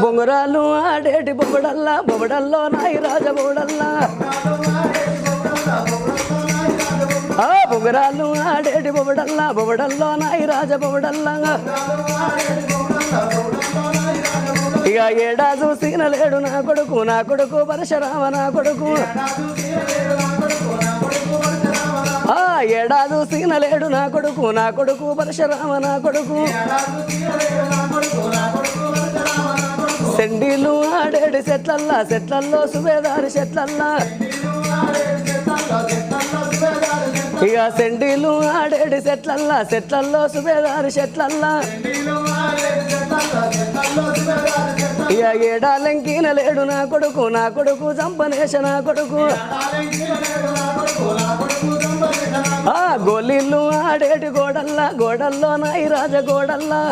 బొంగురాలు ఆడేటి బొబడల్లా బొబడల్లో నాయి రాజ బొబడల్లా బొంగురాలు ఆడేటి బొబడల్లా బొబడల్లో నాయి రాజ బొబడల్లా ఇక ఏడా చూసిన లేడు నా కొడుకు పరశురామ నా కొడుకు ఏడా చూసిన లేడు నా కొడుకు పరశురామ నా కొడుకు సెండీలు ఆడేడి చెట్లల్లో సుబేదారి చెట్లల్లా ఇక సెండీలు ఆడేడి చెట్లల్లో సుబేదారి చెట్లల్లా ఇక ఏడాలంకిన లేడు నా కొడుకు చంపనేశ నా కొడుకు గోలీలు ఆడేటి గోడల్లో నాయి రాజ గోడల్లా